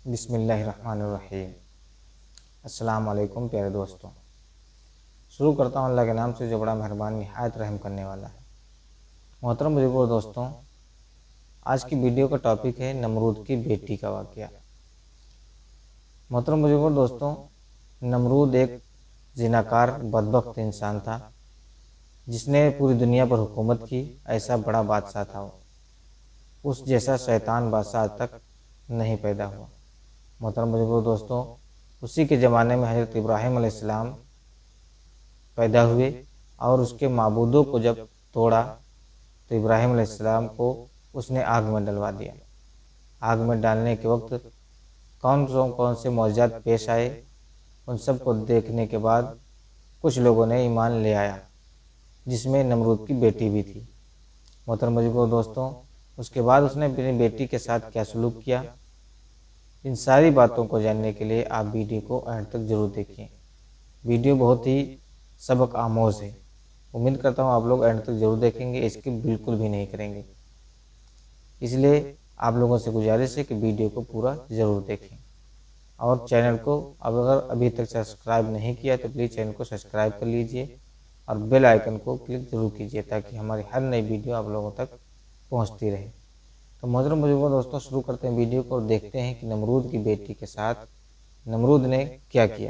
بسم اللہ الرحمن الرحیم۔ السلام علیکم پیارے دوستوں، شروع کرتا ہوں اللہ کے نام سے جو بڑا مہربان نہایت رحم کرنے والا ہے۔ محترم بزرگوں دوستوں، آج کی ویڈیو کا ٹاپک ہے نمرود کی بیٹی کا واقعہ۔ محترم بزرگوں دوستوں، نمرود ایک زناکار بدبخت انسان تھا جس نے پوری دنیا پر حکومت کی۔ ایسا بڑا بادشاہ تھا وہ، اس جیسا شیطان بادشاہ آج تک نہیں پیدا ہوا۔ محترم بزرگوں دوستوں، اسی کے زمانے میں حضرت ابراہیم علیہ السلام پیدا ہوئے اور اس کے معبودوں کو جب توڑا تو ابراہیم علیہ السلام کو اس نے آگ میں ڈلوا دیا۔ آگ میں ڈالنے کے وقت کون سے معجزات پیش آئے، ان سب کو دیکھنے کے بعد کچھ لوگوں نے ایمان لے آیا، جس میں نمرود کی بیٹی بھی تھی۔ محترم بزرگوں دوستوں، اس کے بعد اس نے اپنی بیٹی کے ساتھ کیا سلوک کیا، ان ساری باتوں کو جاننے کے لیے آپ ویڈیو کو اینڈ تک ضرور دیکھیں۔ ویڈیو بہت ہی سبق آموز ہے، امید کرتا ہوں آپ لوگ اینڈ تک ضرور دیکھیں گے، اسکپ بالکل بھی نہیں کریں گے۔ اس لیے آپ لوگوں سے گزارش ہے کہ ویڈیو کو پورا ضرور دیکھیں، اور چینل کو اگر ابھی تک سبسکرائب نہیں کیا تو پلیز چینل کو سبسکرائب کر لیجئے اور بیل آئیکن کو کلک ضرور کیجئے تاکہ ہماری ہر نئی ویڈیو آپ لوگوں تک پہنچتی رہے۔ تو محترم بزرگوں دوستوں، شروع کرتے ہیں ویڈیو کو اور دیکھتے ہیں کہ نمرود کی بیٹی کے ساتھ نمرود نے کیا کیا۔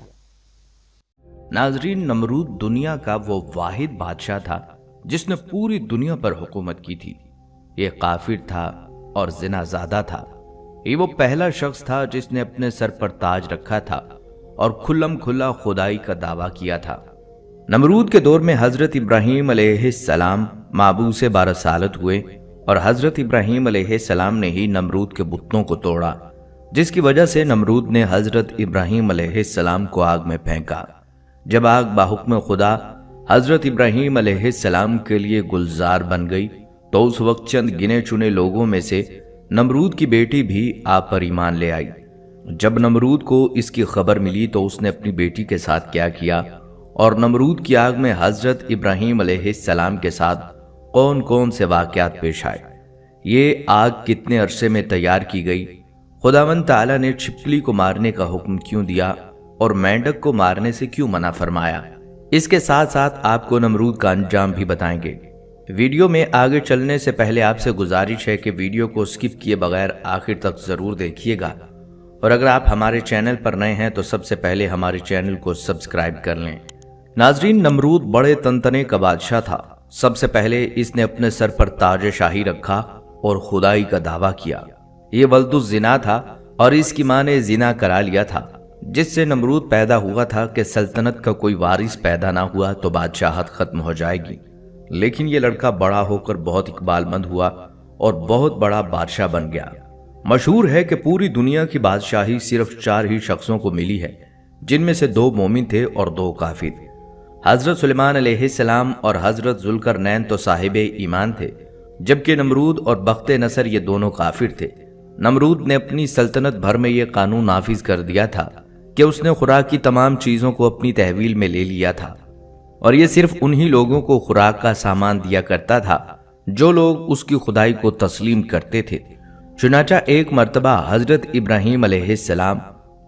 ناظرین، نمرود دنیا کا وہ واحد بادشاہ تھا جس نے پوری دنیا پر حکومت کی تھی۔ یہ کافر تھا اور زنا زادہ تھا۔ یہ وہ پہلا شخص تھا جس نے اپنے سر پر تاج رکھا تھا اور کھلم کھلا خدائی کا دعویٰ کیا تھا۔ نمرود کے دور میں حضرت ابراہیم علیہ السلام معبود 12 سالت ہوئے اور حضرت ابراہیم علیہ السلام نے ہی نمرود کے بتوں کو توڑا، جس کی وجہ سے نمرود نے حضرت ابراہیم علیہ السلام کو آگ میں پھینکا۔ جب آگ بحکم خدا حضرت ابراہیم علیہ السلام کے لیے گلزار بن گئی تو اس وقت چند گنے چنے لوگوں میں سے نمرود کی بیٹی بھی آپ پر ایمان لے آئی۔ جب نمرود کو اس کی خبر ملی تو اس نے اپنی بیٹی کے ساتھ کیا کیا، اور نمرود کی آگ میں حضرت ابراہیم علیہ السلام کے ساتھ کون سے واقعات پیش آئے، یہ آگ کتنے عرصے میں تیار کی گئی، خداوند تعالیٰ نے چھپکلی کو مارنے کا حکم کیوں دیا اور مینڈک کو مارنے سے کیوں منع فرمایا، اس کے ساتھ ساتھ آپ کو نمرود کا انجام بھی بتائیں گے۔ ویڈیو میں آگے چلنے سے پہلے آپ سے گزارش ہے کہ ویڈیو کو سکپ کیے بغیر آخر تک ضرور دیکھیے گا، اور اگر آپ ہمارے چینل پر نئے ہیں تو سب سے پہلے ہمارے چینل کو سبسکرائب کر لیں۔ ناظرین، نمرود بڑے تنتنے کا بادشاہ تھا۔ سب سے پہلے اس نے اپنے سر پر تاج شاہی رکھا اور خدائی کا دعویٰ کیا۔ یہ ولد الزنا تھا اور اس کی ماں نے زنا کرا لیا تھا، جس سے نمرود پیدا ہوا تھا کہ سلطنت کا کوئی وارث پیدا نہ ہوا تو بادشاہت ختم ہو جائے گی۔ لیکن یہ لڑکا بڑا ہو کر بہت اقبال مند ہوا اور بہت بڑا بادشاہ بن گیا۔ مشہور ہے کہ پوری دنیا کی بادشاہی صرف 4 ہی شخصوں کو ملی ہے، جن میں سے 2 مومن تھے اور 2 کافر۔ حضرت سلیمان علیہ السلام اور حضرت ذوالقرنین تو صاحب ایمان تھے، جبکہ نمرود اور بخت نصر یہ دونوں کافر تھے۔ نمرود نے اپنی سلطنت بھر میں یہ قانون نافذ کر دیا تھا کہ اس نے خوراک کی تمام چیزوں کو اپنی تحویل میں لے لیا تھا، اور یہ صرف انہی لوگوں کو خوراک کا سامان دیا کرتا تھا جو لوگ اس کی خدائی کو تسلیم کرتے تھے۔ چنانچہ ایک مرتبہ حضرت ابراہیم علیہ السلام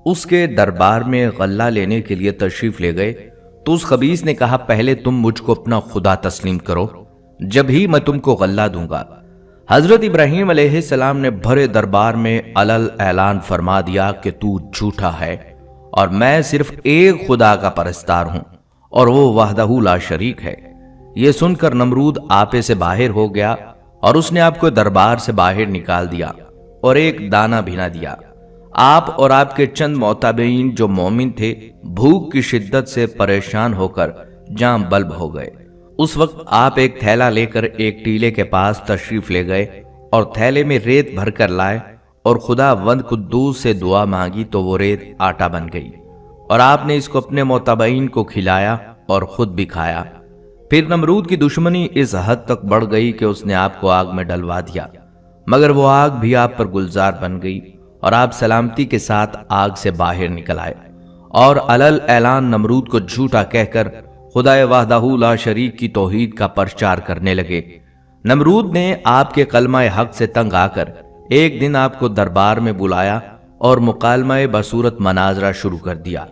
اس کے دربار میں غلہ لینے کے لیے تشریف لے گئے تو اس خبیث نے کہا، پہلے تم مجھ کو اپنا خدا تسلیم کرو، جب ہی میں تم کو غلہ دوں گا۔ حضرت ابراہیم علیہ السلام نے بھرے دربار میں علل اعلان فرما دیا کہ تو جھوٹا ہے اور میں صرف ایک خدا کا پرستار ہوں اور وہ وحدہ لا شریک ہے۔ یہ سن کر نمرود آپے سے باہر ہو گیا اور اس نے آپ کو دربار سے باہر نکال دیا اور ایک دانہ بھی نہ دیا۔ آپ اور آپ کے چند معتبرین جو مومن تھے بھوک کی شدت سے پریشان ہو کر جاں بلب ہو گئے۔ اس وقت آپ ایک تھیلا لے کر ایک ٹیلے کے پاس تشریف لے گئے اور تھیلے میں ریت بھر کر لائے اور خدا وند قدوس سے دعا مانگی تو وہ ریت آٹا بن گئی، اور آپ نے اس کو اپنے معتبرین کو کھلایا اور خود بھی کھایا۔ پھر نمرود کی دشمنی اس حد تک بڑھ گئی کہ اس نے آپ کو آگ میں ڈلوا دیا، مگر وہ آگ بھی آپ پر گلزار بن گئی اور آپ سلامتی کے ساتھ آگ سے باہر نکل آئے، اور علل اعلان نمرود کو جھوٹا کہہ کر خدائے وحدہ لا شریک کی توحید کا پرچار کرنے لگے۔ نمرود نے آپ کے کلمہ حق سے تنگ آ کر ایک دن آپ کو دربار میں بلایا اور مکالمہ بصورت مناظرہ شروع کر دیا۔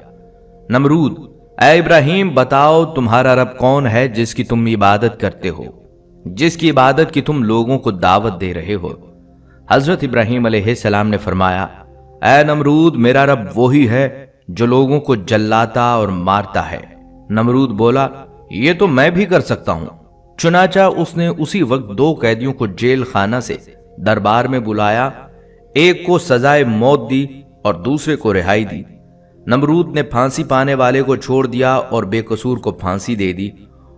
نمرود: اے ابراہیم، بتاؤ تمہارا رب کون ہے جس کی تم عبادت کرتے ہو، جس کی عبادت کی تم لوگوں کو دعوت دے رہے ہو؟ حضرت ابراہیم علیہ السلام نے فرمایا، اے نمرود، میرا رب وہی ہے جو لوگوں کو جلاتا اور مارتا ہے۔ نمرود بولا، یہ تو میں بھی کر سکتا ہوں۔ چنانچہ اس نے اسی وقت 2 قیدیوں کو جیل خانہ سے دربار میں بلایا، ایک کو سزائے موت دی اور دوسرے کو رہائی دی۔ نمرود نے پھانسی پانے والے کو چھوڑ دیا اور بے قصور کو پھانسی دے دی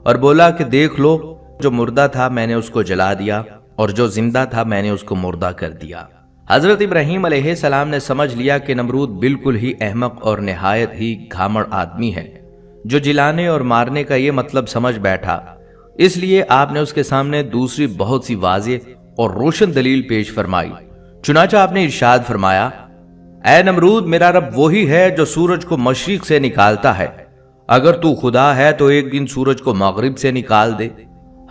اور بولا کہ دیکھ لو، جو مردہ تھا میں نے اس کو جلا دیا اور جو زندہ تھا میں نے اس کو مردہ کر دیا۔ حضرت ابراہیم علیہ السلام نے سمجھ لیا کہ نمرود بالکل ہی احمق اور نہایت ہی گھامڑ آدمی ہے، جو جلانے اور مارنے کا یہ مطلب سمجھ بیٹھا۔ اس لیے آپ نے اس کے سامنے دوسری بہت سی واضح اور روشن دلیل پیش فرمائی۔ چنانچہ آپ نے ارشاد فرمایا، اے نمرود، میرا رب وہی ہے جو سورج کو مشرق سے نکالتا ہے، اگر تو خدا ہے تو ایک دن سورج کو مغرب سے نکال دے۔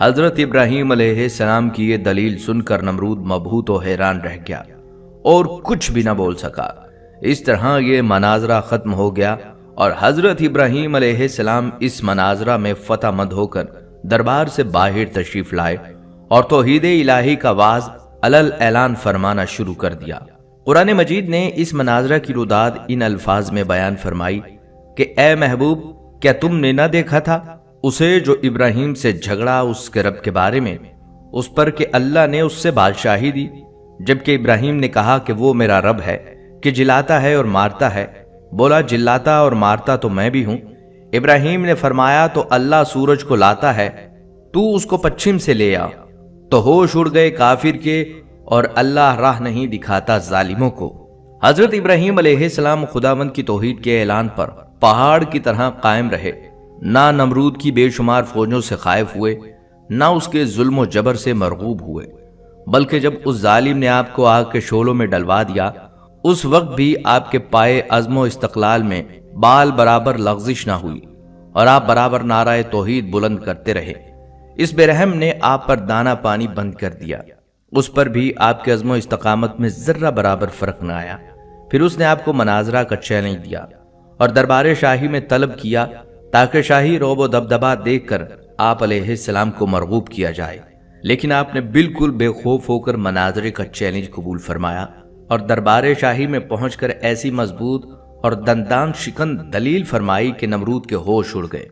حضرت ابراہیم علیہ السلام کی یہ دلیل سن کر نمرود مبہوت و حیران رہ گیا اور کچھ بھی نہ بول سکا۔ اس طرح یہ مناظرہ ختم ہو گیا اور حضرت ابراہیم علیہ السلام اس مناظرہ میں فتح مند ہو کر دربار سے باہر تشریف لائے اور توحید الہی کا واعظ علل اعلان فرمانا شروع کر دیا۔ قرآن مجید نے اس مناظرہ کی رداد ان الفاظ میں بیان فرمائی کہ اے محبوب، کیا تم نے نہ دیکھا تھا اسے جو ابراہیم سے جھگڑا اس کے رب کے بارے میں، اس پر کہ اللہ نے اس سے بادشاہی دی، جبکہ ابراہیم نے کہا کہ وہ میرا رب ہے کہ جلاتا ہے اور مارتا ہے۔ بولا، جلاتا اور مارتا تو میں بھی ہوں۔ ابراہیم نے فرمایا، تو اللہ سورج کو لاتا ہے، تو اس کو پچھم سے لے آ۔ تو ہوش اڑ گئے کافر کے، اور اللہ راہ نہیں دکھاتا ظالموں کو۔ حضرت ابراہیم علیہ السلام خداوند کی توحید کے اعلان پر پہاڑ کی طرح قائم رہے، نہ نمرود کی بے شمار فوجوں سے خائف ہوئے، نہ اس کے ظلم و جبر سے مرغوب ہوئے، بلکہ جب اس ظالم نے آپ کو آگ کے شعلوں میں ڈلوا دیا، اس وقت بھی آپ کے پائے عزم و استقلال میں بال برابر لغزش نہ ہوئی اور آپ برابر نعرہ توحید بلند کرتے رہے۔ اس بے رحم نے آپ پر دانا پانی بند کر دیا، اس پر بھی آپ کے عزم و استقامت میں ذرہ برابر فرق نہ آیا۔ پھر اس نے آپ کو مناظرہ کا چیلنج دیا اور دربار شاہی میں طلب کیا تاکہ شاہی روب و دبدبا دیکھ کر آپ علیہ السلام کو مرغوب کیا جائے، لیکن آپ نے بالکل بے خوف ہو کر مناظرے کا چیلنج قبول فرمایا اور دربار شاہی میں پہنچ کر ایسی مضبوط اور دندان شکن دلیل فرمائی کہ نمرود کے ہوش اڑ گئے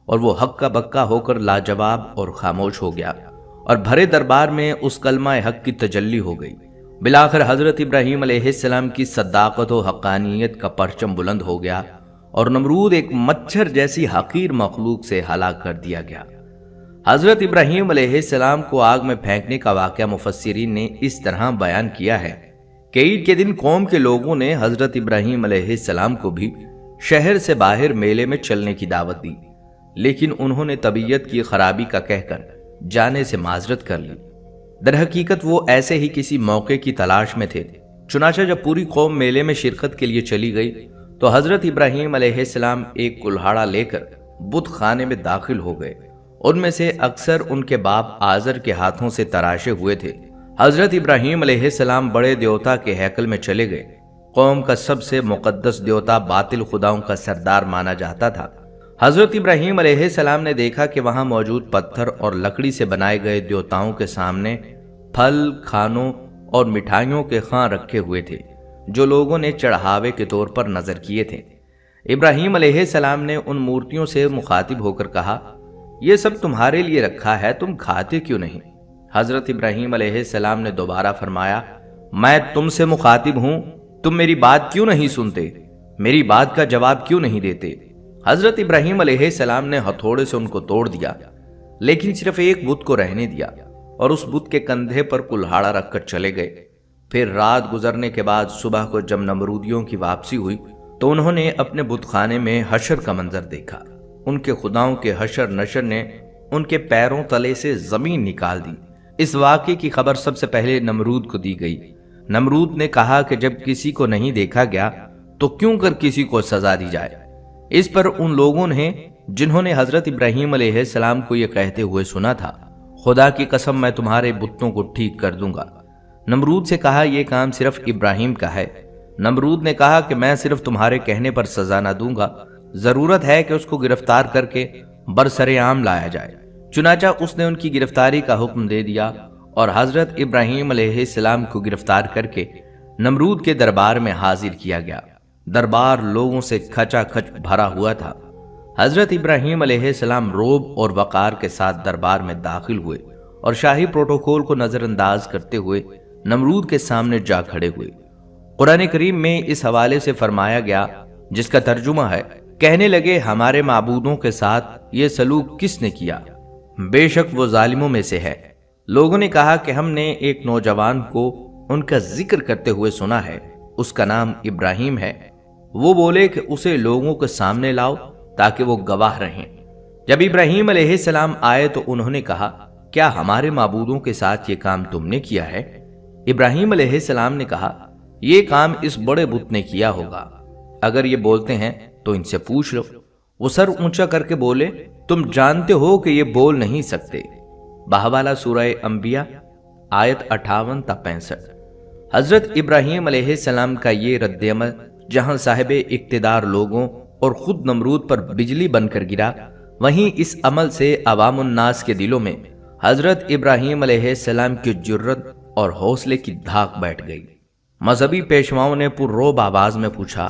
اور وہ ہکا بکا ہو کر لاجواب اور خاموش ہو گیا اور بھرے دربار میں اس کلمہ حق کی تجلی ہو گئی۔ بالآخر حضرت ابراہیم علیہ السلام کی صداقت و حقانیت کا پرچم بلند ہو گیا اور نمرود ایک مچھر جیسی حقیر مخلوق سے ہلاک کر دیا گیا۔ حضرت ابراہیم علیہ السلام کو آگ میں پھینکنے کا واقعہ مفسرین نے اس طرح بیان کیا ہے کہ عید کے دن قوم کے لوگوں نے حضرت ابراہیم علیہ السلام کو بھی شہر سے باہر میلے میں چلنے کی دعوت دی، لیکن انہوں نے طبیعت کی خرابی کا کہہ کر جانے سے معذرت کر لی۔ در حقیقت وہ ایسے ہی کسی موقع کی تلاش میں تھے۔ چنانچہ جب پوری قوم میلے میں شرکت کے لیے چلی گئی تو حضرت ابراہیم علیہ السلام ایک کلہاڑا لے کر بت خانے میں داخل ہو گئے۔ ان میں سے اکثر ان کے باپ آزر کے ہاتھوں سے تراشے ہوئے تھے۔ حضرت ابراہیم علیہ السلام بڑے دیوتا کے ہیکل میں چلے گئے۔ قوم کا سب سے مقدس دیوتا باطل خداؤں کا سردار مانا جاتا تھا۔ حضرت ابراہیم علیہ السلام نے دیکھا کہ وہاں موجود پتھر اور لکڑی سے بنائے گئے دیوتاؤں کے سامنے پھل، کھانوں اور مٹھائیوں کے خوان رکھے ہوئے تھے جو لوگوں نے چڑھاوے کے طور پر نظر کیے تھے۔ ابراہیم علیہ السلام نے ان مورتیوں سے مخاطب ہو کر کہا، یہ سب تمہارے لیے رکھا ہے، تم کھاتے کیوں نہیں؟ حضرت ابراہیم علیہ السلام نے دوبارہ فرمایا، میں تم سے مخاطب ہوں، تم میری بات کیوں نہیں سنتے؟ میری بات کا جواب کیوں نہیں دیتے؟ حضرت ابراہیم علیہ السلام نے ہتھوڑے سے ان کو توڑ دیا، لیکن صرف ایک بت کو رہنے دیا اور اس بت کے کندھے پر کلہاڑا رکھ کر چلے گئے۔ پھر رات گزرنے کے بعد صبح کو جب نمرودیوں کی واپسی ہوئی تو انہوں نے اپنے بت خانے میں حشر کا منظر دیکھا۔ ان کے خداؤں کے حشر نشر نے ان کے پیروں تلے سے زمین نکال دی۔ اس واقعے کی خبر سب سے پہلے نمرود کو دی گئی۔ نمرود نے کہا کہ جب کسی کو نہیں دیکھا گیا تو کیوں کر کسی کو سزا دی جائے؟ اس پر ان لوگوں نے جنہوں نے حضرت ابراہیم علیہ السلام کو یہ کہتے ہوئے سنا تھا، خدا کی قسم میں تمہارے بتوں کو ٹھیک کر دوں گا۔ نمرود سے کہا، یہ کام صرف ابراہیم کا ہے، نمرود نے کہا کہ میں صرف تمہارے کہنے پر سزا نہ دوں گا، ضرورت ہے کہ اس کو گرفتار کر کے برسر عام لایا جائے۔ چنانچہ اس نے ان کی گرفتاری کا حکم دے دیا اور حضرت ابراہیم علیہ السلام کو گرفتار کر کے نمرود کے دربار میں حاضر کیا گیا۔ دربار لوگوں سے کھچا کھچ بھرا ہوا تھا۔ حضرت ابراہیم علیہ السلام روب اور وقار کے ساتھ دربار میں داخل ہوئے اور شاہی پروٹوکول کو نظر انداز کرتے ہوئے نمرود کے سامنے جا کھڑے ہوئے۔ قرآن کریم میں اس حوالے سے فرمایا گیا، جس کا ترجمہ ہے، کہنے لگے ہمارے معبودوں کے ساتھ یہ سلوک کس نے کیا؟ بے شک وہ ظالموں میں سے ہے۔ لوگوں نے کہا کہ ہم نے ایک نوجوان کو ان کا ذکر کرتے ہوئے سنا ہے، اس کا نام ابراہیم ہے۔ وہ بولے کہ اسے لوگوں کے سامنے لاؤ تاکہ وہ گواہ رہیں۔ جب ابراہیم علیہ السلام آئے تو انہوں نے کہا، کیا ہمارے معبودوں کے ساتھ یہ کام تم نے کیا ہے؟ ابراہیم علیہ السلام نے کہا، یہ کام اس بڑے بت نے کیا ہوگا، اگر یہ بولتے ہیں تو ان سے پوچھ لو۔ وہ سر اونچا کر کے بولے، تم جانتے ہو کہ یہ بول نہیں سکتے۔ بہوالا سورہ انبیاء آیت 58 تا 65۔ حضرت ابراہیم علیہ السلام کا یہ رد عمل جہاں صاحب اقتدار لوگوں اور خود نمرود پر بجلی بن کر گرا، وہیں اس عمل سے عوام الناس کے دلوں میں حضرت ابراہیم علیہ السلام کی جرت اور حوصلے کی دھاک بیٹھ گئی۔ مذہبی پیشواؤں نے پر روب آواز میں پوچھا،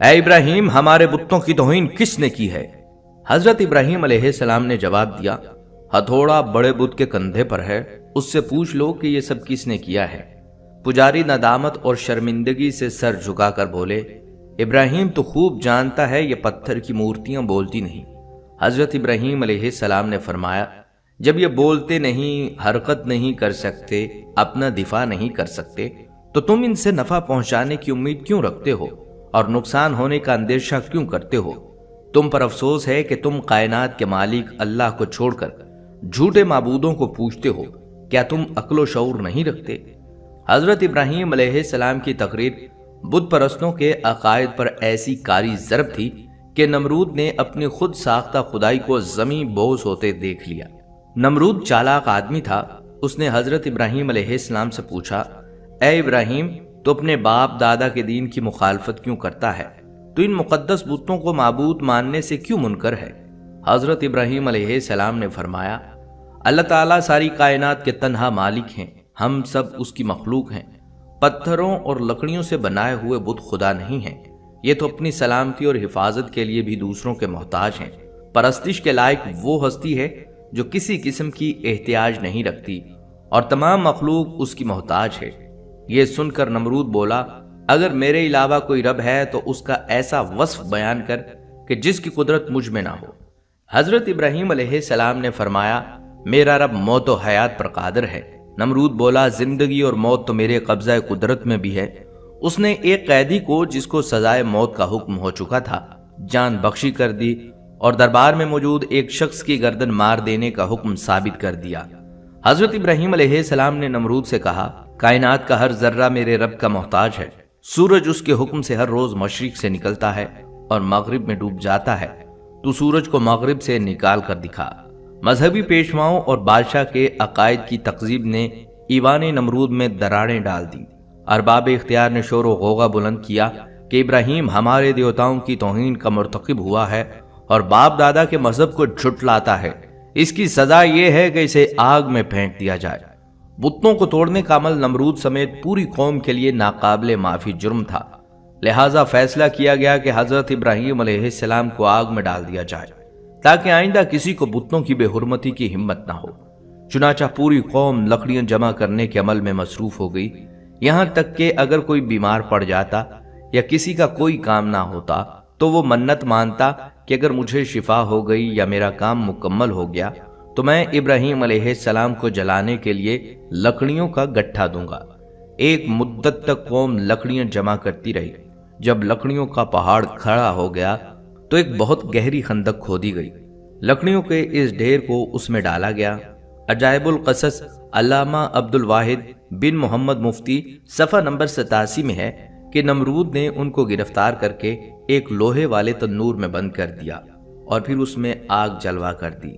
اے ابراہیم، ہمارے بتوں کی توہین کس نے کی ہے؟ حضرت ابراہیم علیہ السلام نے جواب دیا، ہتھوڑا بڑے بت کے کندھے پر ہے، اس سے پوچھ لو کہ یہ سب کس نے کیا ہے۔ پجاری ندامت اور شرمندگی سے سر جھکا کر بولے، ابراہیم تو خوب جانتا ہے یہ پتھر کی مورتیاں بولتی نہیں۔ حضرت ابراہیم علیہ السلام نے فرمایا، جب یہ بولتے نہیں، حرکت نہیں کر سکتے، اپنا دفاع نہیں کر سکتے، تو تم ان سے نفع پہنچانے کی امید کیوں رکھتے ہو اور نقصان ہونے کا اندیشہ کیوں کرتے ہو؟ تم پر افسوس ہے کہ تم کائنات کے مالک اللہ کو چھوڑ کر جھوٹے معبودوں کو پوجتے ہو۔ کیا تم عقل و شعور نہیں رکھتے؟ حضرت ابراہیم علیہ السلام کی تقریر بت پرستوں کے عقائد پر ایسی کاری ضرب تھی کہ نمرود نے اپنی خود ساختہ خدائی کو زمین بوس ہوتے دیکھ لیا۔ نمرود چالاک آدمی تھا۔ اس نے حضرت ابراہیم علیہ السلام سے پوچھا، اے ابراہیم، تو اپنے باپ دادا کے دین کی مخالفت کیوں کرتا ہے؟ تو ان مقدس بتوں کو معبود ماننے سے کیوں منکر ہے؟ حضرت ابراہیم علیہ السلام نے فرمایا، اللہ تعالیٰ ساری کائنات کے تنہا مالک ہیں، ہم سب اس کی مخلوق ہیں۔ پتھروں اور لکڑیوں سے بنائے ہوئے بت خدا نہیں ہیں، یہ تو اپنی سلامتی اور حفاظت کے لیے بھی دوسروں کے محتاج ہیں۔ پرستش کے لائق وہ ہستی ہے جو کسی قسم کی احتیاج نہیں رکھتی اور تمام مخلوق اس کی محتاج ہے۔ یہ سن کر نمرود بولا، اگر میرے علاوہ کوئی رب ہے تو اس کا ایسا وصف بیان کر کہ جس کی قدرت مجھ میں نہ ہو۔ حضرت ابراہیم علیہ السلام نے فرمایا، میرا رب موت و حیات پر قادر ہے۔ نمرود بولا، زندگی اور موت تو میرے قبضہ قدرت میں بھی ہے۔ اس نے ایک قیدی کو جس کو سزائے موت کا حکم ہو چکا تھا جان بخشی کر دی اور دربار میں موجود ایک شخص کی گردن مار دینے کا حکم ثابت کر دیا۔ حضرت ابراہیم علیہ السلام نے نمرود سے کہا، کائنات کا ہر ذرہ میرے رب کا محتاج ہے۔ سورج اس کے حکم سے ہر روز مشرق سے نکلتا ہے اور مغرب میں ڈوب جاتا ہے، تو سورج کو مغرب سے نکال کر دکھا۔ مذہبی پیشواؤں اور بادشاہ کے عقائد کی تقزیب نے ایوان نمرود میں دراڑیں ڈال دی۔ ارباب اختیار نے شور و غوغا بلند کیا کہ ابراہیم ہمارے دیوتاؤں کی توہین کا مرتکب ہوا ہے اور باپ دادا کے مذہب کو جھٹلاتا ہے۔ اس کی سزا یہ ہے کہ اسے آگ میں پھینک دیا جائے۔ بتوں کو توڑنے کا عمل نمرود سمیت پوری قوم کے لیے ناقابل معافی جرم تھا، لہٰذا فیصلہ کیا گیا کہ حضرت ابراہیم علیہ السلام کو آگ میں ڈال دیا جائے تاکہ آئندہ کسی کو بتوں کی بے حرمتی کی ہمت نہ ہو۔ چنانچہ پوری قوم لکڑیاں جمع کرنے کے عمل میں مصروف ہو گئی، یہاں تک کہ اگر کوئی بیمار پڑ جاتا یا کسی کا کوئی کام نہ ہوتا تو وہ منت مانتا کہ اگر مجھے شفا ہو گئی یا میرا کام مکمل ہو گیا تو میں ابراہیم علیہ السلام کو جلانے کے لیے لکڑیوں کا گٹھا دوں گا۔ ایک مدت تک قوم لکڑیاں جمع کرتی رہی۔ جب لکڑیوں کا پہاڑ کھڑا ہو گیا تو ایک بہت گہری خندق کھودی گئی، لکڑیوں کے اس ڈھیر کو اس میں ڈالا گیا۔ عجائب القصص علامہ عبد الواحد بن محمد مفتی صفحہ نمبر 87 میں ہے کہ نمرود نے ان کو گرفتار کر کے ایک لوہے والے تنور میں بند کر دیا اور پھر اس میں آگ جلوا کر دی۔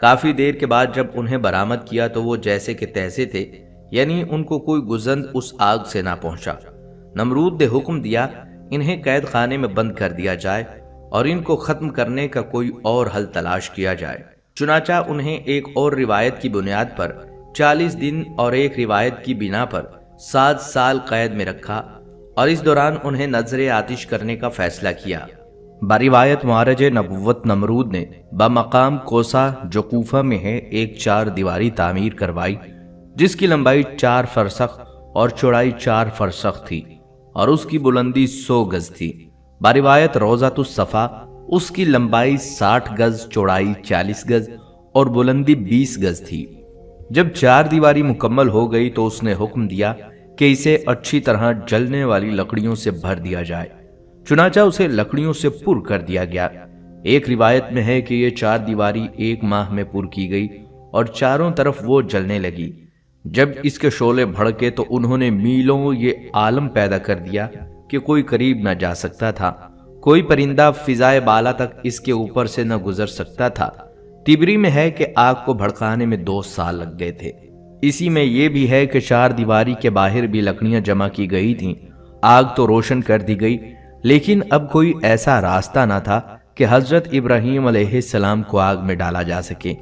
کافی دیر کے بعد جب انہیں برآمد کیا تو وہ جیسے کہ تیسے تھے، یعنی ان کو کوئی گزند اس آگ سے نہ پہنچا۔ نمرود نے حکم دیا انہیں قید خانے میں بند کر دیا جائے اور ان کو ختم کرنے کا کوئی اور حل تلاش کیا جائے۔ چنانچہ انہیں ایک اور روایت کی بنیاد پر 40 دن اور ایک روایت کی بنا پر 7 سال قید میں رکھا اور اس دوران انہیں نذر آتش کرنے کا فیصلہ کیا۔ بروایت معرج نبوت نمرود نے بمقام کوسا جو کوفہ میں ہے ایک 4 دیواری تعمیر کروائی جس کی لمبائی 4 فرسخ اور چوڑائی 4 فرسخ تھی اور اس کی بلندی 100 گز تھی۔ بروایت روضۃ الصفا اس کی لمبائی 60 گز، چوڑائی 40 گز اور بلندی 20 گز تھی۔ جب 4 دیواری مکمل ہو گئی تو اس نے حکم دیا کہ اسے اچھی طرح جلنے والی لکڑیوں سے بھر دیا جائے۔ چنانچہ اسے لکڑیوں سے پر کر دیا گیا۔ ایک روایت میں ہے کہ یہ 4 دیواری 1 ماہ میں پر کی گئی اور چاروں طرف وہ جلنے لگی۔ جب اس کے شعلے بھڑکے تو انہوں نے میلوں یہ عالم پیدا کر دیا کہ کوئی قریب نہ جا سکتا تھا، کوئی پرندہ فضائے بالا تک اس کے اوپر سے نہ گزر سکتا تھا۔ تبری میں ہے کہ آگ کو بھڑکانے میں 2 سال لگ گئے تھے۔ اسی میں یہ بھی ہے کہ 4 دیواری کے باہر بھی لکڑیاں جمع کی گئی تھیں۔ آگ تو روشن کر دی گئی لیکن اب کوئی ایسا راستہ نہ تھا کہ حضرت ابراہیم علیہ السلام کو آگ میں ڈالا جا سکے،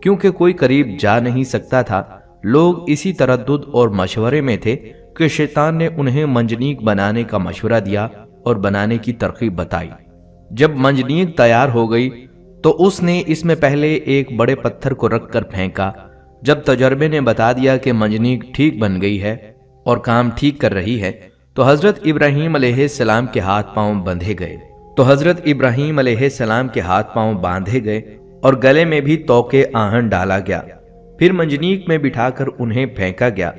کیونکہ کوئی قریب جا نہیں سکتا تھا۔ لوگ اسی تردد اور مشورے میں تھے کہ شیطان نے انہیں منجنیق بنانے کا مشورہ دیا اور بنانے کی ترغیب بتائی۔ جب منجنیق تیار ہو گئی تو اس نے اس میں پہلے ایک بڑے پتھر کو رکھ کر پھینکا۔ جب تجربے نے بتا دیا کہ منجنیق ٹھیک بن گئی ہے اور کام ٹھیک کر رہی ہے تو حضرت ابراہیم علیہ السلام کے ہاتھ پاؤں باندھے گئے اور گلے میں بھی توقے آہن ڈالا گیا، پھر منجنیق میں بٹھا کر انہیں پھینکا گیا۔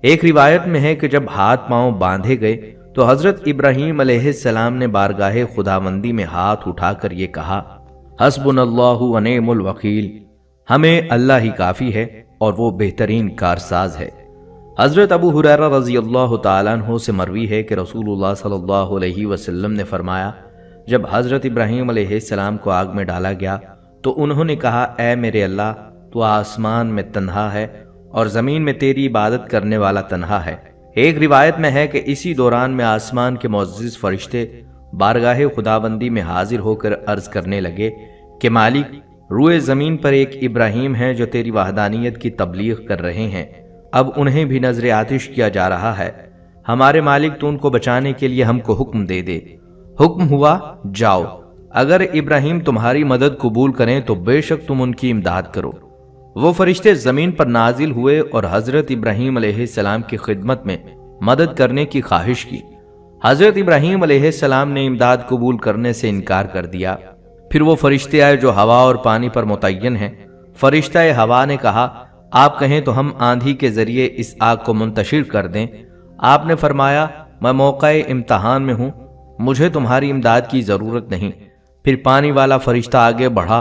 ایک روایت میں ہے کہ جب ہاتھ پاؤں باندھے گئے تو حضرت ابراہیم علیہ السلام نے بارگاہ خداوندی میں ہاتھ اٹھا کر یہ کہا، حسبنا اللہ و نعم الوکیل، ہمیں اللہ ہی کافی ہے اور وہ بہترین کارساز ہے۔ حضرت ابو ہریرہ رضی اللہ تعالیٰ عنہ سے مروی ہے کہ رسول اللہ صلی اللہ علیہ وسلم نے فرمایا، جب حضرت ابراہیم علیہ السلام کو آگ میں ڈالا گیا تو انہوں نے کہا، اے میرے اللہ، تو آسمان میں تنہا ہے اور زمین میں تیری عبادت کرنے والا تنہا ہے۔ ایک روایت میں ہے کہ اسی دوران میں آسمان کے معزز فرشتے بارگاہ خداوندی میں حاضر ہو کر عرض کرنے لگے کہ مالک، روئے زمین پر ایک ابراہیم ہے جو تیری وحدانیت کی تبلیغ کر رہے ہیں، اب انہیں بھی نذر آتش کیا جا رہا ہے۔ ہمارے مالک، تو ان کو بچانے کے لیے ہم کو حکم دے دے۔ حکم ہوا، جاؤ، اگر ابراہیم تمہاری مدد قبول کریں تو بے شک تم ان کی امداد کرو۔ وہ فرشتے زمین پر نازل ہوئے اور حضرت ابراہیم علیہ السلام کی خدمت میں مدد کرنے کی خواہش کی۔ حضرت ابراہیم علیہ السلام نے امداد قبول کرنے سے انکار کر دیا۔ پھر وہ فرشتے آئے جو ہوا اور پانی پر متعین ہیں۔ فرشتہ ہوا نے کہا، آپ کہیں تو ہم آندھی کے ذریعے اس آگ کو منتشر کر دیں۔ آپ نے فرمایا، میں موقع امتحان میں ہوں، مجھے تمہاری امداد کی ضرورت نہیں۔ پھر پانی والا فرشتہ آگے بڑھا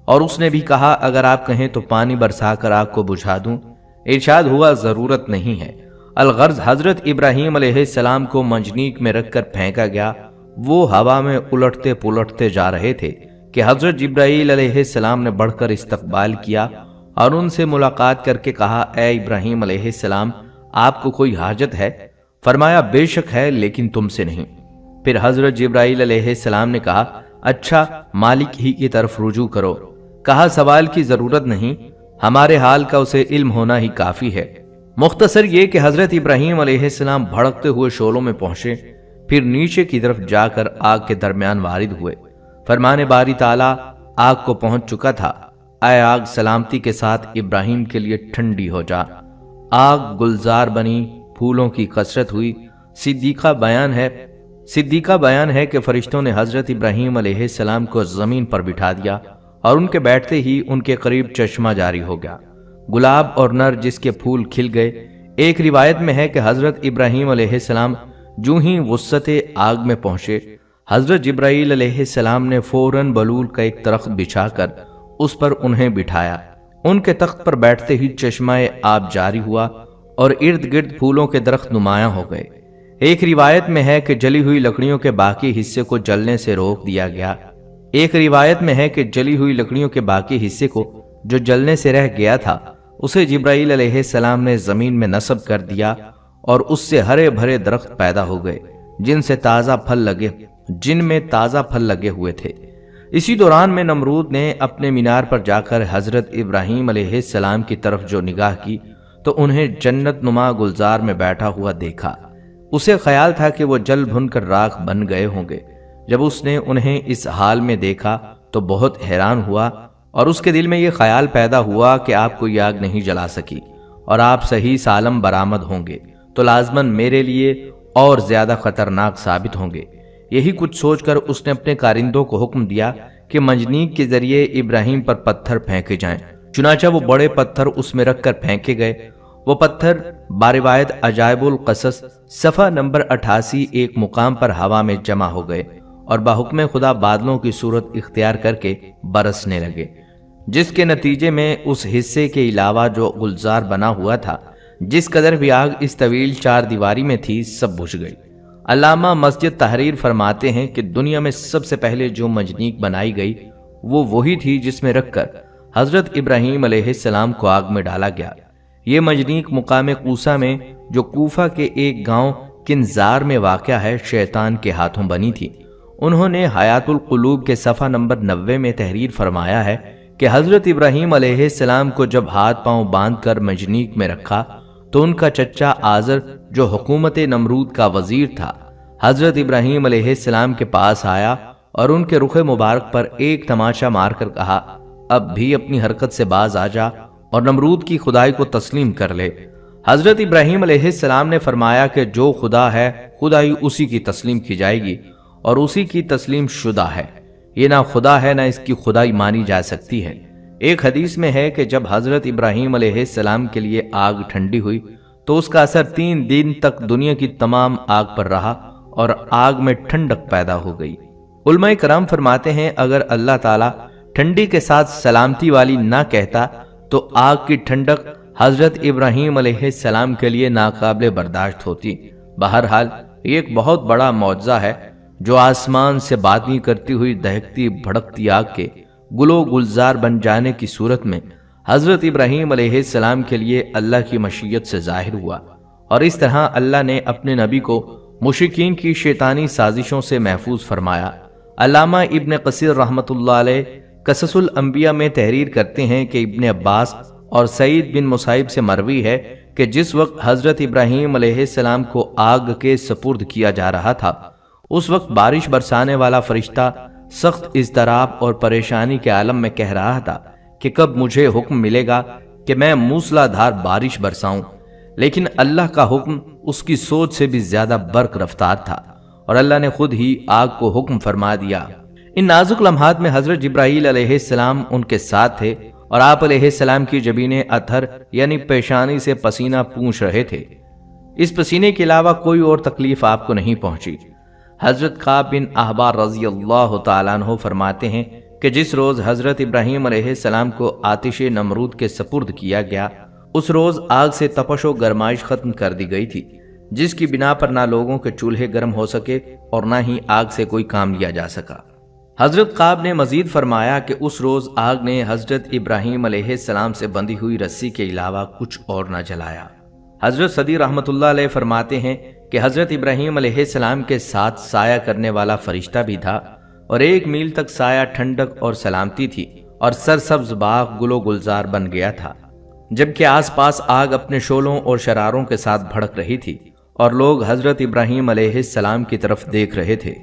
اور اس نے بھی کہا، اگر آپ کہیں تو پانی برسا کر آگ کو بجھا دوں۔ ارشاد ہوا، ضرورت نہیں ہے۔ الغرض حضرت ابراہیم علیہ السلام کو منجنیق میں رکھ کر پھینکا گیا۔ وہ ہوا میں الٹتے پلٹتے جا رہے تھے کہ حضرت جبرائیل علیہ السلام نے بڑھ کر استقبال کیا اور ان سے ملاقات کر کے کہا، اے ابراہیم علیہ السلام، آپ کو کوئی حاجت ہے؟ فرمایا، بے شک ہے، لیکن تم سے نہیں۔ پھر حضرت جبرائیل علیہ السلام نے کہا، اچھا، مالک ہی کی طرف رجوع کرو۔ کہا، سوال کی ضرورت نہیں، ہمارے حال کا اسے علم ہونا ہی کافی ہے۔ مختصر یہ کہ حضرت ابراہیم علیہ السلام بھڑکتے ہوئے شعلوں میں پہنچے، پھر نیچے کی طرف جا کر آگ کے درمیان وارد ہوئے۔ فرمان باری تعالیٰ آگ کو پہنچ چکا تھا، اے آگ سلامتی کے ساتھ ابراہیم کے لیے ٹھنڈی ہو جا۔ آگ گلزار بنی، پھولوں کی کثرت ہوئی۔ صدیقہ بیان ہے کہ فرشتوں نے حضرت ابراہیم علیہ السلام کو زمین پر بٹھا دیا اور ان کے بیٹھتے ہی ان کے قریب چشمہ جاری ہو گیا، گلاب اور نرجس کے پھول کھل گئے۔ ایک روایت میں ہے کہ حضرت ابراہیم علیہ السلام جو ہی وسط آگ میں پہنچے، حضرت جبرائیل علیہ السلام نے فوراً بلول کا ایک درخت بچھا کر اس پر انہیں بٹھایا۔ ان کے تخت پر بیٹھتے ہی چشمہ آب جاری ہوا اور ارد گرد پھولوں کے درخت نمایاں ہو گئے۔ ایک روایت میں ہے کہ جلی ہوئی لکڑیوں کے باقی حصے کو جلنے سے روک دیا گیا۔ ایک روایت میں ہے کہ جلی ہوئی لکڑیوں کے باقی حصے کو جو جلنے سے رہ گیا تھا اسے جبرائیل علیہ السلام نے زمین میں نصب کر دیا اور اس سے ہرے بھرے درخت پیدا ہو گئے جن میں تازہ پھل لگے ہوئے تھے۔ اسی دوران میں نمرود نے اپنے مینار پر جا کر حضرت ابراہیم علیہ السلام کی طرف جو نگاہ کی تو انہیں جنت نما گلزار میں بیٹھا ہوا دیکھا۔ اسے خیال تھا کہ وہ جل بھن کر راکھ بن گئے ہوں گے۔ جب اس نے انہیں اس حال میں دیکھا تو بہت حیران ہوا اور اس کے دل میں یہ خیال پیدا ہوا کہ آپ کوئی آگ نہیں جلا سکی اور آپ صحیح سالم برآمد ہوں گے تو لازماً میرے لیے اور زیادہ خطرناک ثابت ہوں گے۔ یہی کچھ سوچ کر اس نے اپنے کارندوں کو حکم دیا کہ منجنیق کے ذریعے ابراہیم پر پتھر پھینکے جائیں۔ چنانچہ وہ بڑے پتھر اس میں رکھ کر پھینکے گئے۔ وہ پتھر باروایت عجائب القصص صفحہ نمبر 88 ایک مقام پر ہوا میں جمع ہو گئے اور بحکم خدا بادلوں کی صورت اختیار کر کے برسنے لگے، جس کے نتیجے میں اس حصے کے علاوہ جو گلزار بنا ہوا تھا، جس قدر بھی آگ اس طویل 4 دیواری میں تھی، سب بجھ گئی۔ علامہ مسجد تحریر فرماتے ہیں کہ دنیا میں سب سے پہلے جو منجنیق بنائی گئی وہ وہی تھی جس میں رکھ کر حضرت ابراہیم علیہ السلام کو آگ میں ڈالا گیا۔ یہ منجنیق مقام کوسہ میں جو کوفہ کے ایک گاؤں کنزار میں واقع ہے، شیطان کے ہاتھوں بنی تھی۔ انہوں نے حیات القلوب کے صفحہ نمبر 90 میں تحریر فرمایا ہے کہ حضرت ابراہیم علیہ السلام کو جب ہاتھ پاؤں باندھ کر منجنیق میں رکھا تو ان کا چچا آزر جو حکومت نمرود کا وزیر تھا، حضرت ابراہیم علیہ السلام کے پاس آیا اور ان کے رخ مبارک پر ایک تماشا مار کر کہا، اب بھی اپنی حرکت سے باز آ جا اور نمرود کی خدائی کو تسلیم کر لے۔ حضرت ابراہیم علیہ السلام نے فرمایا کہ جو خدا ہے خدائی اسی کی تسلیم کی جائے گی اور اسی کی تسلیم شدہ ہے، یہ نہ خدا ہے نہ اس کی خدائی مانی جا سکتی ہے۔ ایک حدیث میں ہے کہ جب حضرت ابراہیم علیہ السلام کے لیے آگ ٹھنڈی ہوئی تو اس کا اثر 3 دن تک دنیا کی تمام آگ پر رہا اور آگ میں ٹھنڈک پیدا ہو گئی۔ علماء کرام فرماتے ہیں اگر اللہ تعالیٰ ٹھنڈی کے ساتھ سلامتی والی نہ کہتا تو آگ کی ٹھنڈک حضرت ابراہیم علیہ السلام کے لیے ناقابل برداشت ہوتی۔ بہرحال یہ ایک بہت بڑا معجزہ ہے جو آسمان سے باتیں کرتی ہوئی دہکتی بھڑکتی آگ کے گلو گلزار بن جانے کی صورت میں حضرت ابراہیم علیہ السلام کے لیے اللہ کی مشیت سے ظاہر ہوا، اور اس طرح اللہ نے اپنے نبی کو مشرکین کی شیطانی سازشوں سے محفوظ فرمایا۔ علامہ ابن کثیر رحمۃ اللہ علیہ قصص الانبیاء میں تحریر کرتے ہیں کہ ابن عباس اور سعید بن مصعب سے مروی ہے کہ جس وقت حضرت ابراہیم علیہ السلام کو آگ کے سپرد کیا جا رہا تھا، اس وقت بارش برسانے والا فرشتہ سخت اضطراب اور پریشانی کے عالم میں کہہ رہا تھا کہ کب مجھے حکم ملے گا کہ میں موسلا دھار بارش برساؤں، لیکن اللہ کا حکم اس کی سوچ سے بھی زیادہ برق رفتار تھا اور اللہ نے خود ہی آگ کو حکم فرما دیا۔ ان نازک لمحات میں حضرت جبرائیل علیہ السلام ان کے ساتھ تھے اور آپ علیہ السلام کی جبین اطہر یعنی پیشانی سے پسینہ پونچھ رہے تھے۔ اس پسینے کے علاوہ کوئی اور تکلیف آپ کو نہیں پہنچی۔ حضرت کعب بن احبار رضی اللہ تعالیٰ عنہ فرماتے ہیں کہ جس روز حضرت ابراہیم علیہ السلام کو آتش نمرود کے سپرد کیا گیا، اس روز آگ سے تپش و گرمائش ختم کر دی گئی تھی، جس کی بنا پر نہ لوگوں کے چولہے گرم ہو سکے اور نہ ہی آگ سے کوئی کام لیا جا سکا۔ حضرت کعب نے مزید فرمایا کہ اس روز آگ نے حضرت ابراہیم علیہ السلام سے بندھی ہوئی رسی کے علاوہ کچھ اور نہ جلایا۔ حضرت صدی رحمۃ اللہ علیہ فرماتے ہیں کہ حضرت ابراہیم علیہ السلام کے ساتھ سایہ کرنے والا فرشتہ بھی تھا اور 1 میل تک سایہ ٹھنڈک اور سلامتی تھی اور سرسبز باغ گل و گلزار بن گیا تھا، جبکہ آس پاس آگ اپنے شعلوں اور شراروں کے ساتھ بھڑک رہی تھی اور لوگ حضرت ابراہیم علیہ السلام کی طرف دیکھ رہے تھے۔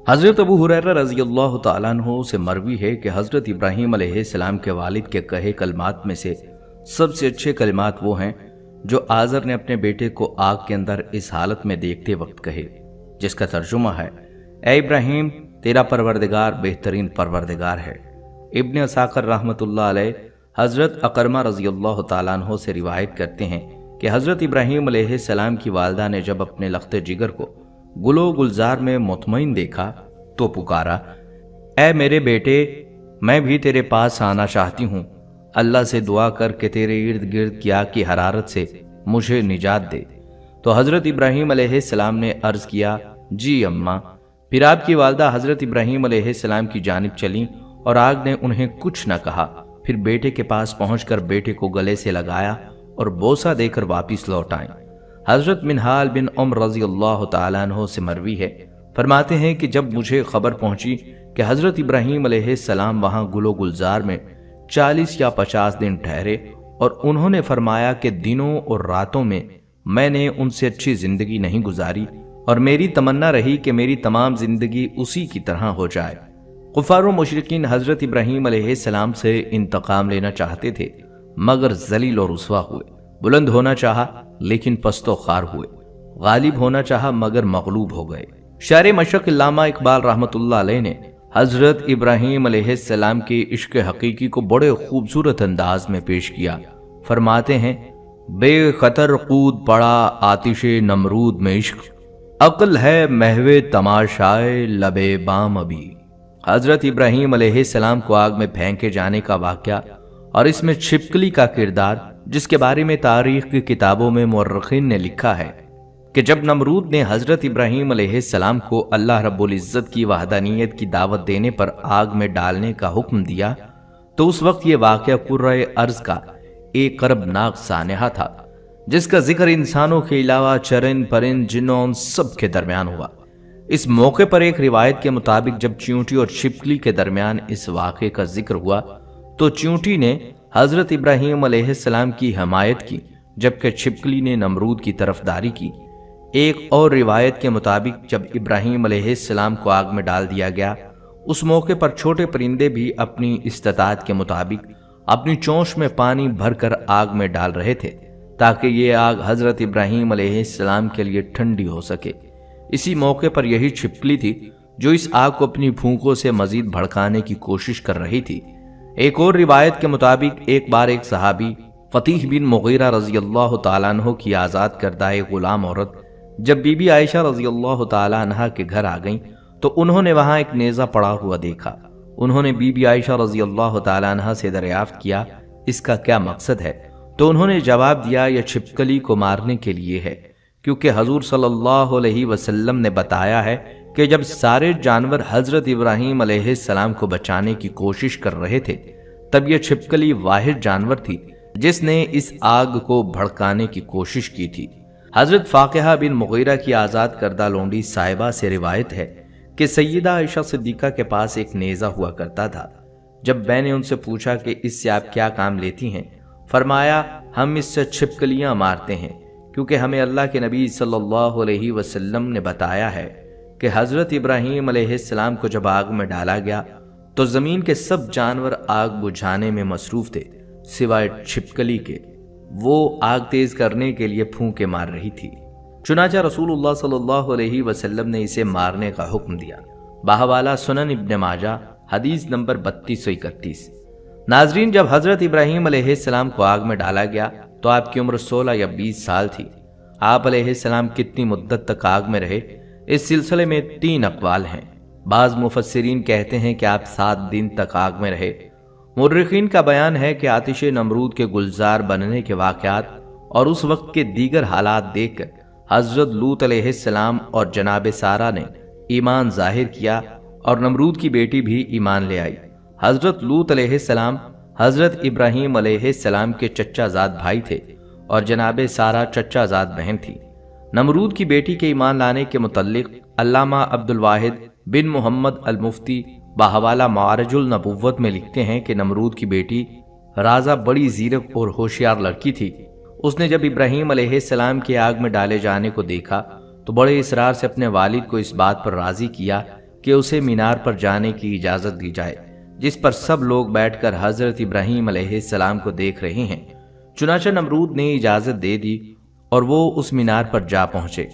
حضرت ابو ہریرہ رضی اللہ تعالیٰ عنہ سے مروی ہے کہ حضرت ابراہیم علیہ السلام کے والد کے کہے کلمات میں سے سب سے اچھے کلمات وہ ہیں جو آزر نے اپنے بیٹے کو آگ کے اندر اس حالت میں دیکھتے وقت کہے، جس کا ترجمہ ہے، اے ابراہیم، تیرا پروردگار بہترین پروردگار ہے۔ ابن عساکر رحمۃ اللہ علیہ حضرت اکرمہ رضی اللہ تعالیٰ عنہ سے روایت کرتے ہیں کہ حضرت ابراہیم علیہ السلام کی والدہ نے جب اپنے لخت جگر کو گلو گلزار میں مطمئن دیکھا تو پکارا، اے میرے بیٹے، میں بھی تیرے پاس آنا چاہتی ہوں، اللہ سے دعا کر کے تیرے ارد گرد کی آگ کی حرارت سے مجھے نجات دے۔ تو حضرت ابراہیم علیہ السلام نے عرض کیا، جی اماں۔ پھر آپ کی والدہ حضرت ابراہیم علیہ السلام کی جانب چلیں اور آگ نے انہیں کچھ نہ کہا، پھر بیٹے کے پاس پہنچ کر بیٹے کو گلے سے لگایا اور بوسہ دے کر واپس لوٹ آئیں۔ حضرت منہال بن عمر رضی اللہ تعالیٰ عنہ سے مروی ہے، فرماتے ہیں کہ جب مجھے خبر پہنچی کہ حضرت ابراہیم علیہ السلام وہاں گل و گلزار میں 40 یا 50 دن ٹھہرے، اور انہوں نے فرمایا کہ دنوں اور راتوں میں نے ان سے اچھی زندگی نہیں گزاری، اور میری تمنا رہی کہ میری تمام زندگی اسی کی طرح ہو جائے۔ کفار و مشرکین حضرت ابراہیم علیہ السلام سے انتقام لینا چاہتے تھے، مگر ذلیل و رسوا ہوئے۔ بلند ہونا چاہا لیکن پست و خوار ہوئے، غالب ہونا چاہا مگر مغلوب ہو گئے۔ شاعر مشرق علامہ اقبال رحمۃ اللہ علیہ نے حضرت ابراہیم علیہ السلام کے عشق حقیقی کو بڑے خوبصورت انداز میں پیش کیا۔ فرماتے ہیں، بے خطر قود پڑا آتش نمرود میں عشق، عقل ہے محو تماشائے لبے بام ابھی۔ حضرت ابراہیم علیہ السلام کو آگ میں پھینکے جانے کا واقعہ اور اس میں چھپکلی کا کردار، جس کے بارے میں تاریخ کی کتابوں میں مورخین نے لکھا ہے کہ جب نمرود نے حضرت ابراہیم علیہ السلام کو اللہ رب العزت کی وحدانیت کی دعوت دینے پر آگ میں ڈالنے کا حکم دیا، تو اس وقت یہ واقعہ کرۂ ارض کا ایک کربناک سانحہ تھا، جس کا ذکر انسانوں کے علاوہ چرند پرند جنوں سب کے درمیان ہوا۔ اس موقع پر ایک روایت کے مطابق جب چیونٹی اور چھپکلی کے درمیان اس واقعے کا ذکر ہوا تو چیونٹی نے حضرت ابراہیم علیہ السلام کی حمایت کی، جبکہ چھپکلی نے نمرود کی طرفداری کی۔ ایک اور روایت کے مطابق جب ابراہیم علیہ السلام کو آگ میں ڈال دیا گیا، اس موقع پر چھوٹے پرندے بھی اپنی استطاعت کے مطابق اپنی چونچ میں پانی بھر کر آگ میں ڈال رہے تھے تاکہ یہ آگ حضرت ابراہیم علیہ السلام کے لیے ٹھنڈی ہو سکے۔ اسی موقع پر یہی چھپکلی تھی جو اس آگ کو اپنی پھونکوں سے مزید بھڑکانے کی کوشش کر رہی تھی۔ ایک اور روایت کے مطابق ایک بار ایک صحابی فتیح بن مغیرہ رضی اللہ تعالیٰ عنہ کی آزاد کردہ ایک غلام عورت جب بی بی عائشہ رضی اللہ تعالیٰ عنہ کے گھر آ گئیں تو انہوں نے وہاں ایک نیزہ پڑا ہوا دیکھا۔ انہوں نے بی بی عائشہ رضی اللہ تعالیٰ عنہ سے دریافت کیا اس کا کیا مقصد ہے، تو انہوں نے جواب دیا یہ چھپکلی کو مارنے کے لیے ہے، کیونکہ حضور صلی اللہ علیہ وسلم نے بتایا ہے کہ جب سارے جانور حضرت ابراہیم علیہ السلام کو بچانے کی کوشش کر رہے تھے تب یہ چھپکلی واحد جانور تھی جس نے اس آگ کو بھڑکانے کی کوشش کی تھی۔ حضرت فاقہ بن مغیرہ کی آزاد کردہ لونڈی صاحبہ سے روایت ہے کہ سیدہ عائشہ صدیقہ کے پاس ایک نیزہ ہوا کرتا تھا۔ جب میں نے ان سے پوچھا کہ اس سے آپ کیا کام لیتی ہیں، فرمایا ہم اس سے چھپکلیاں مارتے ہیں، کیونکہ ہمیں اللہ کے نبی صلی اللہ علیہ وسلم نے بتایا ہے کہ حضرت ابراہیم علیہ السلام کو جب آگ میں ڈالا گیا تو زمین کے سب جانور آگ بجھانے میں مصروف تھے سوائے چھپکلی کے، وہ آگ تیز کرنے کے لیے پھونکے مار رہی تھی۔ چنانچہ رسول اللہ صلی اللہ علیہ وسلم نے اسے مارنے کا حکم دیا۔ بحوالہ سنن ابن ماجہ حدیث نمبر 3231۔ ناظرین، جب حضرت ابراہیم علیہ السلام کو آگ میں ڈالا گیا تو آپ کی عمر 16 یا 20 سال تھی۔ آپ علیہ السلام کتنی مدت تک آگ میں رہے، اس سلسلے میں 3 اقوال ہیں۔ بعض مفسرین کہتے ہیں کہ آپ 7 دن تک آگ میں رہے۔ مورخین کا بیان ہے کہ آتش نمرود کے گلزار بننے کے واقعات اور اس وقت کے دیگر حالات دیکھ کر حضرت لوط علیہ السلام اور جناب سارہ نے ایمان ظاہر کیا اور نمرود کی بیٹی بھی ایمان لے آئی۔ حضرت لوط علیہ السلام حضرت ابراہیم علیہ السلام کے چچا زاد بھائی تھے اور جناب سارہ چچا زاد بہن تھی۔ نمرود کی بیٹی کے ایمان لانے کے متعلق علامہ عبد الواحد بن محمد المفتی بحوالہ معارج النبوت میں لکھتے ہیں کہ نمرود کی بیٹی رازہ بڑی زیرک اور ہوشیار لڑکی تھی۔ اس نے جب ابراہیم علیہ السلام کے آگ میں ڈالے جانے کو دیکھا تو بڑے اصرار سے اپنے والد کو اس بات پر راضی کیا کہ اسے مینار پر جانے کی اجازت دی جائے، جس پر سب لوگ بیٹھ کر حضرت ابراہیم علیہ السلام کو دیکھ رہے ہیں۔ چنانچہ نمرود نے اجازت دے دی اور وہ اس مینار پر جا پہنچے۔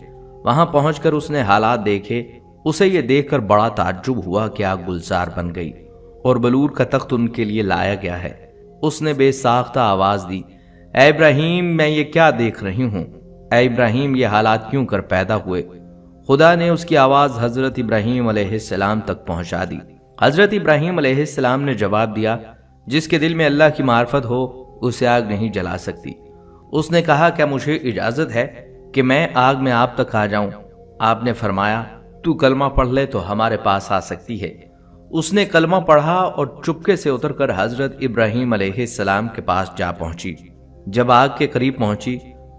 وہاں پہنچ کر اس نے حالات دیکھے۔ اسے یہ دیکھ کر بڑا تعجب ہوا کہ آگ گلزار بن گئی اور بلور کا تخت ان کے لیے لایا گیا ہے۔ اس نے بے ساختہ آواز دی، اے ابراہیم، میں یہ کیا دیکھ رہی ہوں؟ اے ابراہیم، یہ حالات کیوں کر پیدا ہوئے؟ خدا نے اس کی آواز حضرت ابراہیم علیہ السلام تک پہنچا دی۔ حضرت ابراہیم علیہ السلام نے جواب دیا، جس کے دل میں اللہ کی معرفت ہو اسے آگ نہیں جلا سکتی۔ اس نے کہا، کیا مجھے اجازت ہے کہ میں آگ میں آپ تک آ جاؤں؟ آپ نے فرمایا، تو کلمہ پڑھ لے تو ہمارے پاس آ سکتی ہے۔ اس نے کلمہ پڑھا اور چپکے سے اتر کر حضرت ابراہیم علیہ السلام کے پاس جا پہنچی۔ جب آگ کے قریب پہنچی